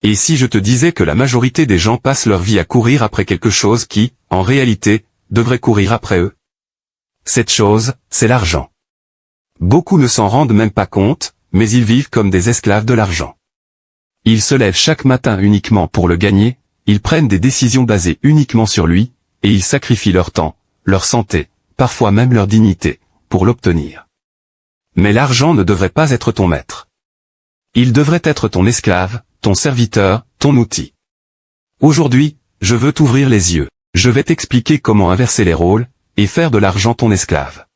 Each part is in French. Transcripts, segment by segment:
Et si je te disais que la majorité des gens passent leur vie à courir après quelque chose qui, en réalité, devrait courir après eux? Cette chose, c'est l'argent. Beaucoup ne s'en rendent même pas compte, mais ils vivent comme des esclaves de l'argent. Ils se lèvent chaque matin uniquement pour le gagner, ils prennent des décisions basées uniquement sur lui, et ils sacrifient leur temps, leur santé, parfois même leur dignité, pour l'obtenir. Mais l'argent ne devrait pas être ton maître. Il devrait être ton esclave, ton serviteur, ton outil. Aujourd'hui, je veux t'ouvrir les yeux. Je vais t'expliquer comment inverser les rôles, et faire de l'argent ton esclave.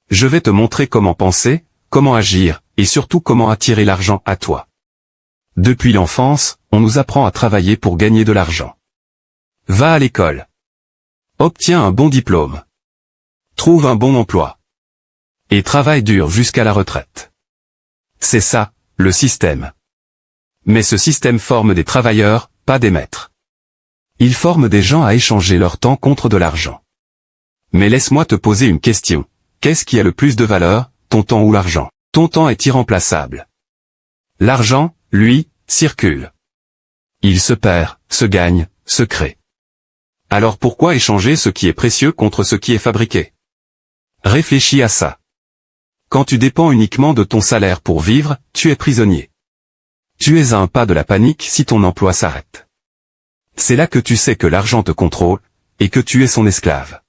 Je vais te montrer comment penser, comment agir, et surtout comment attirer l'argent à toi. Depuis l'enfance, on nous apprend à travailler pour gagner de l'argent. Va à l'école. Obtiens un bon diplôme. Trouve un bon emploi. Et travaille dur jusqu'à la retraite. C'est ça, le système. Mais ce système forme des travailleurs, pas des maîtres. Il forme des gens à échanger leur temps contre de l'argent. Mais laisse-moi te poser une question. Qu'est-ce qui a le plus de valeur, ton temps ou l'argent? Ton temps est irremplaçable. L'argent, lui, circule. Il se perd, se gagne, se crée. Alors pourquoi échanger ce qui est précieux contre ce qui est fabriqué? Réfléchis à ça. Quand tu dépends uniquement de ton salaire pour vivre, tu es prisonnier. Tu es à un pas de la panique si ton emploi s'arrête. C'est là que tu sais que l'argent te contrôle, et que tu es son esclave.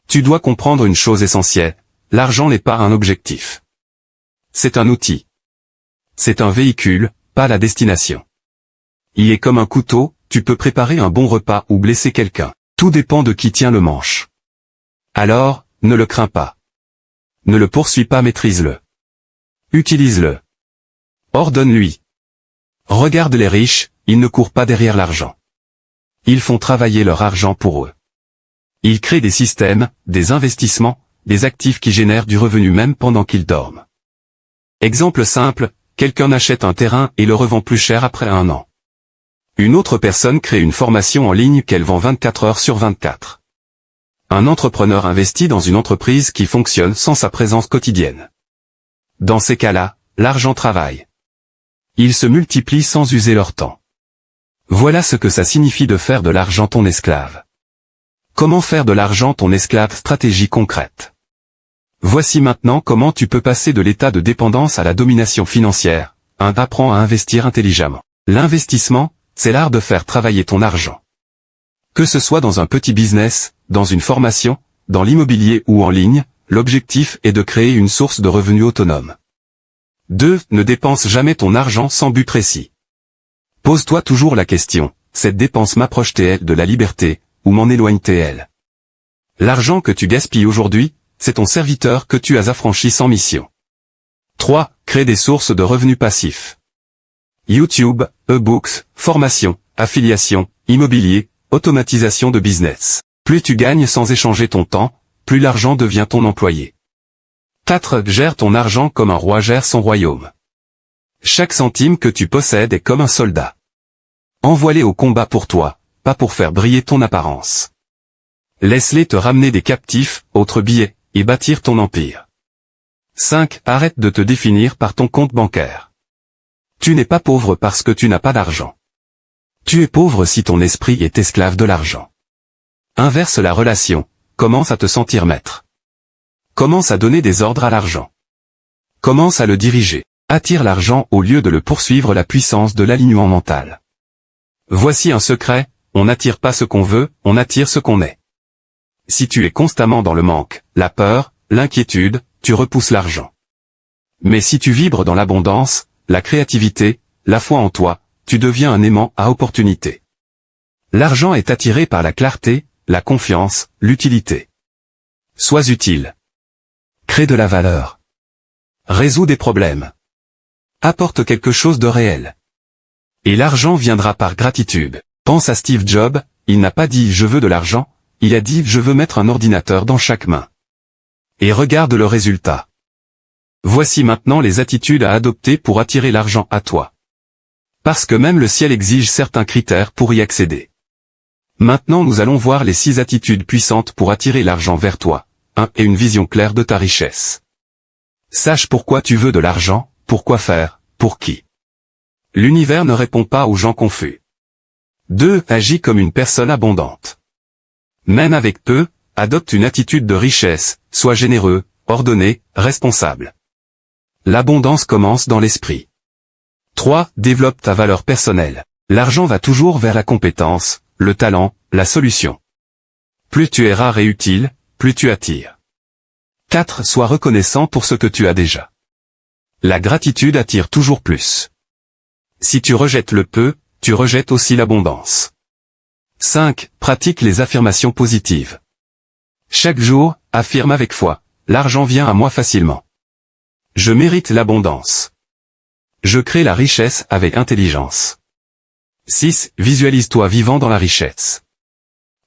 Tu dois comprendre une chose essentielle, l'argent n'est pas un objectif. C'est un outil. C'est un véhicule, pas la destination. Il est comme un couteau, tu peux préparer un bon repas ou blesser quelqu'un. Tout dépend de qui tient le manche. Alors, ne le crains pas. Ne le poursuis pas, maîtrise-le. Utilise-le. Ordonne-lui. Regarde les riches, ils ne courent pas derrière l'argent. Ils font travailler leur argent pour eux. Ils créent des systèmes, des investissements, des actifs qui génèrent du revenu même pendant qu'ils dorment. Exemple simple, quelqu'un achète un terrain et le revend plus cher après 1 an. Une autre personne crée une formation en ligne qu'elle vend 24 heures sur 24. Un entrepreneur investit dans une entreprise qui fonctionne sans sa présence quotidienne. Dans ces cas-là, l'argent travaille. Ils se multiplient sans user leur temps. Voilà ce que ça signifie de faire de l'argent ton esclave. Comment faire de l'argent ton esclave? Stratégie concrète. Voici maintenant comment tu peux passer de l'état de dépendance à la domination financière. 1. Apprends à investir intelligemment. L'investissement, c'est l'art de faire travailler ton argent. Que ce soit dans un petit business, dans une formation, dans l'immobilier ou en ligne, l'objectif est de créer une source de revenus autonome. 2. Ne dépense jamais ton argent sans but précis. Pose-toi toujours la question, cette dépense m'approche-t-elle de la liberté, ou m'en éloigne-t-elle? L'argent que tu gaspilles aujourd'hui, c'est ton serviteur que tu as affranchi sans mission. 3. Crée des sources de revenus passifs. YouTube, e-books, formation, affiliation, immobilier, automatisation de business. Plus tu gagnes sans échanger ton temps, plus l'argent devient ton employé. 4. Gère ton argent comme un roi gère son royaume. Chaque centime que tu possèdes est comme un soldat. Envoie-les au combat pour toi, pas pour faire briller ton apparence. Laisse-les te ramener des captifs, autres billets, et bâtir ton empire. 5. Arrête de te définir par ton compte bancaire. Tu n'es pas pauvre parce que tu n'as pas d'argent. Tu es pauvre si ton esprit est esclave de l'argent. Inverse la relation, commence à te sentir maître. Commence à donner des ordres à l'argent. Commence à le diriger. Attire l'argent au lieu de le poursuivre. La puissance de l'alignement mental. Voici un secret, on n'attire pas ce qu'on veut, on attire ce qu'on est. Si tu es constamment dans le manque, la peur, l'inquiétude, tu repousses l'argent. Mais si tu vibres dans l'abondance, la créativité, la foi en toi, tu deviens un aimant à opportunité. L'argent est attiré par la clarté, la confiance, l'utilité. Sois utile. Crée de la valeur. Résous des problèmes. Apporte quelque chose de réel. Et l'argent viendra par gratitude. Pense à Steve Jobs, il n'a pas dit « je veux de l'argent », il a dit « je veux mettre un ordinateur dans chaque main ». Et regarde le résultat. Voici maintenant les attitudes à adopter pour attirer l'argent à toi. Parce que même le ciel exige certains critères pour y accéder. Maintenant nous allons voir les 6 attitudes puissantes pour attirer l'argent vers toi. 1. Et une vision claire de ta richesse. Sache pourquoi tu veux de l'argent, pourquoi faire, pour qui. L'univers ne répond pas aux gens confus. 2. Agis comme une personne abondante. Même avec peu, adopte une attitude de richesse, sois généreux, ordonné, responsable. L'abondance commence dans l'esprit. 3. Développe ta valeur personnelle. L'argent va toujours vers la compétence, le talent, la solution. Plus tu es rare et utile, plus tu attires. 4. Sois reconnaissant pour ce que tu as déjà. La gratitude attire toujours plus. Si tu rejettes le peu, tu rejettes aussi l'abondance. 5. Pratique les affirmations positives. Chaque jour, affirme avec foi, l'argent vient à moi facilement. Je mérite l'abondance. Je crée la richesse avec intelligence. 6. Visualise-toi vivant dans la richesse.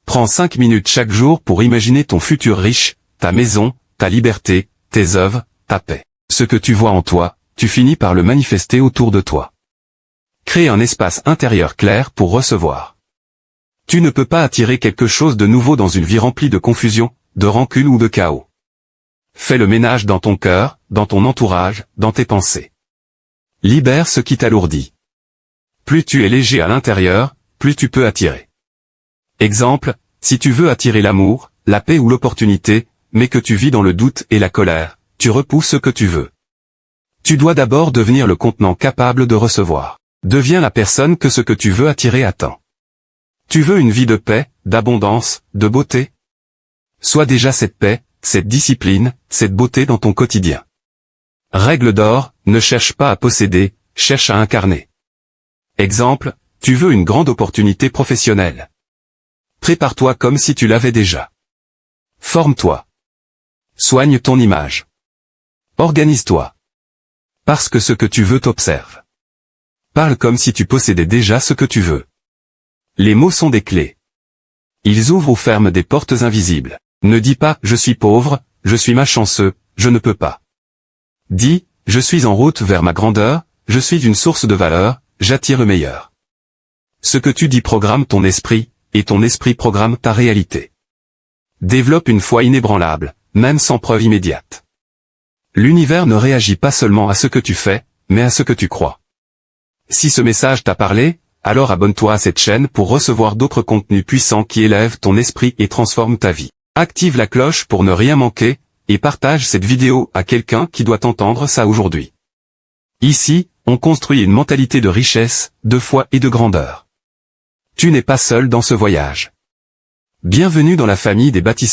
Prends 5 minutes chaque jour pour imaginer ton futur riche, ta maison, ta liberté, tes œuvres, ta paix. Ce que tu vois en toi, tu finis par le manifester autour de toi. Crée un espace intérieur clair pour recevoir. Tu ne peux pas attirer quelque chose de nouveau dans une vie remplie de confusion, de rancune ou de chaos. Fais le ménage dans ton cœur, dans ton entourage, dans tes pensées. Libère ce qui t'alourdit. Plus tu es léger à l'intérieur, plus tu peux attirer. Exemple, si tu veux attirer l'amour, la paix ou l'opportunité, mais que tu vis dans le doute et la colère, tu repousses ce que tu veux. Tu dois d'abord devenir le contenant capable de recevoir. Deviens la personne que ce que tu veux attirer attend. Tu veux une vie de paix, d'abondance, de beauté? Sois déjà cette paix, cette discipline, cette beauté dans ton quotidien. Règle d'or, ne cherche pas à posséder, cherche à incarner. Exemple, tu veux une grande opportunité professionnelle. Prépare-toi comme si tu l'avais déjà. Forme-toi. Soigne ton image. Organise-toi. Parce que ce que tu veux t'observe. Parle comme si tu possédais déjà ce que tu veux. Les mots sont des clés. Ils ouvrent ou ferment des portes invisibles. Ne dis pas « je suis pauvre, je suis malchanceux, je ne peux pas ». Dis « je suis en route vers ma grandeur, je suis une source de valeur, j'attire le meilleur ». Ce que tu dis programme ton esprit, et ton esprit programme ta réalité. Développe une foi inébranlable, même sans preuve immédiate. L'univers ne réagit pas seulement à ce que tu fais, mais à ce que tu crois. Si ce message t'a parlé, alors abonne-toi à cette chaîne pour recevoir d'autres contenus puissants qui élèvent ton esprit et transforment ta vie. Active la cloche pour ne rien manquer, et partage cette vidéo à quelqu'un qui doit entendre ça aujourd'hui. Ici, on construit une mentalité de richesse, de foi et de grandeur. Tu n'es pas seul dans ce voyage. Bienvenue dans la famille des bâtisseurs.